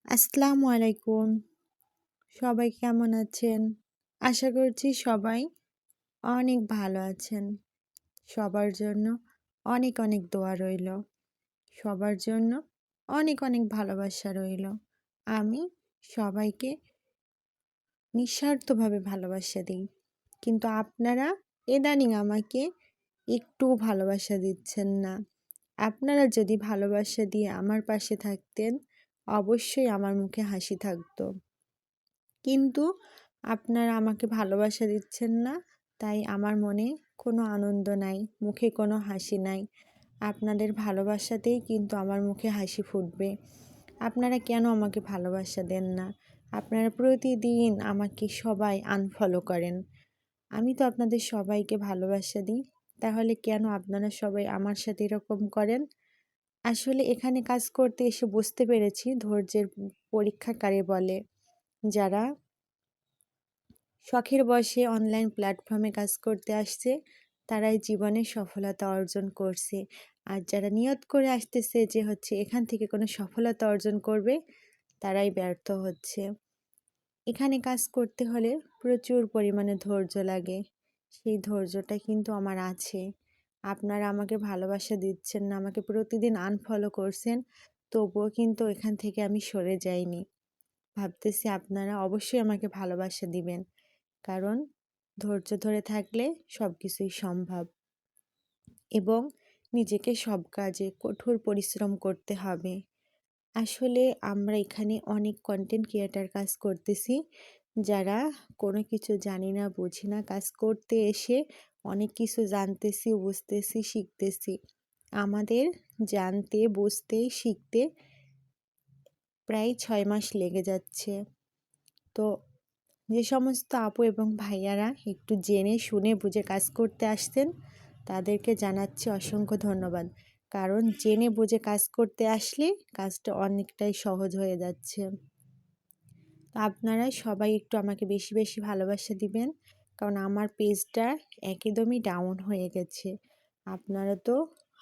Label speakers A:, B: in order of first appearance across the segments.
A: আসসালামু আলাইকুম। সবাই কেমন আছেন? আশা করছি সবাই অনেক ভালো আছেন। সবার জন্য অনেক অনেক দোয়া রইল। সবার জন্য অনেক অনেক ভালোবাসা রইল। আমি সবাইকে নিঃস্বার্থভাবে ভালোবাসা দিই। কিন্তু আপনারা ইদানিং আমাকে একটুও ভালোবাসা দিচ্ছেন না। আপনারা যদি ভালোবাসা দিয়ে আমার পাশে থাকতেন, অবশ্যই আমার মুখে হাসি থাকতো। কিন্তু আপনারা আমাকে ভালোবাসা দিচ্ছেন না, তাই আমার মনে কোনো আনন্দ নাই, মুখে কোনো হাসি নাই। আপনাদের ভালোবাসাতেই কিন্তু আমার মুখে হাসি ফুটবে। আপনারা কেন আমাকে ভালোবাসা দেন না? আপনারা প্রতিদিন আমাকে সবাই আনফলো করেন। আমি তো আপনাদের সবাইকে ভালোবাসা দিই, তাহলে কেন আপনারা সবাই আমার সাথে এরকম করেন? আসলে এখানে কাজ করতে এসে বুঝতে পেরেছি ধৈর্যের পরীক্ষা কারে বলে। যারা শখের বশে অনলাইন প্ল্যাটফর্মে কাজ করতে আসছে, তারাই জীবনে সফলতা অর্জন করছে। আর যারা নিয়ত করে আসতেছে যে এখান থেকে কোনো সফলতা অর্জন করবে, তারাই ব্যর্থ হচ্ছে। এখানে কাজ করতে হলে প্রচুর পরিমাণে ধৈর্য লাগে। সেই ধৈর্যটা কিন্তু আমার আছে। আপনারা আমাকে ভালোবাসা দিচ্ছেন না, আমাকে প্রতিদিন আনফলো করছেন, তবুও কিন্তু এখান থেকে আমি সরে যাইনি। ভাবতেছি আপনারা অবশ্যই আমাকে ভালোবাসা দিবেন, কারণ ধৈর্য ধরে থাকলে সব কিছুই সম্ভব। এবং নিজেকে সব কাজে কঠোর পরিশ্রম করতে হবে। আসলে আমরা এখানে অনেক কন্টেন্ট ক্রিয়েটার কাজ করতেছি, যারা কোনো কিছু জানি না বুঝি না, কাজ করতে এসে অনেক কিছু জানতেছি, বুঝতেছি, শিখতেছি। আমাদের জানতে, বুঝতে, শিখতে প্রায় 6 মাস লেগে যাচ্ছে। তো যে সমস্ত আপু এবং ভাইয়ারা একটু জেনে শুনে বুঝে কাজ করতে আসতেন, তাদেরকে জানাচ্ছি অসংখ্য ধন্যবাদ। কারণ জেনে বুঝে কাজ করতে আসলে কাজটা অনেকটাই সহজ হয়ে যাচ্ছে। তো আপনারা সবাই একটু আমাকে বেশি বেশি ভালোবাসা দিবেন, কারণ আমার পেজটা একদমই ডাউন হয়ে গেছে। আপনারা তো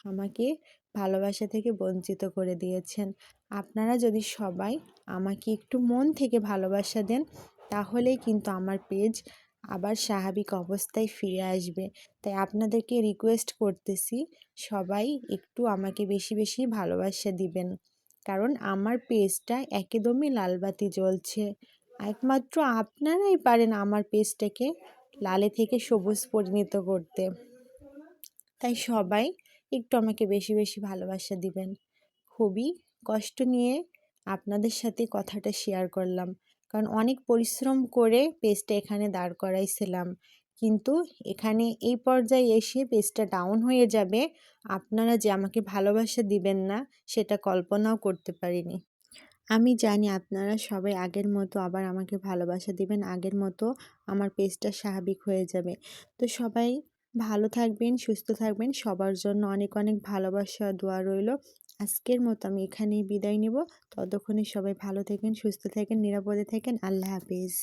A: আমাকে ভালোবাসা থেকে বঞ্চিত করে দিয়েছেন। আপনারা যদি সবাই আমাকে একটু মন থেকে ভালোবাসা দেন, তাহলেই কিন্তু আমার পেজ আবার স্বাভাবিক অবস্থায় ফিরে আসবে। তাই আপনাদেরকে রিকোয়েস্ট করতেছি, সবাই একটু আমাকে বেশি বেশি ভালোবাসা দিবেন, কারণ আমার পেজটা একদমই লালবাতি জ্বলছে। একমাত্র আপনারাই পারেন আমার পেজটাকে লালে থেকে সবুজ পরিণত করতে। তাই সবাই একটু আমাকে বেশি বেশি ভালোবাসা দিবেন। খুবই কষ্ট নিয়ে আপনাদের সাথে কথাটা শেয়ার করলাম, কারণ অনেক পরিশ্রম করে পেজটা এখানে দাঁড় করাইছিলাম, কিন্তু এখানে এই পর্যায়ে এসে পেজটা ডাউন হয়ে যাবে, আপনারা যে আমাকে ভালোবাসা দিবেন না সেটা কল্পনাও করতে পারিনি। আমি জানি আপনারা সবাই আগের মতো আবার আমাকে ভালোবাসা দিবেন, আগের মতো আমার পেজটা স্বাভাবিক হয়ে যাবে। তো সবাই ভালো থাকবেন, সুস্থ থাকবেন, সবার জন্য অনেক অনেক ভালোবাসা দোয়া রইল। আজকের মতো আমি এখানেই বিদায় নেব। ততক্ষণে সবাই ভালো থাকেন, সুস্থ থাকেন, নিরাপদে থাকেন। আল্লাহ হাফেজ।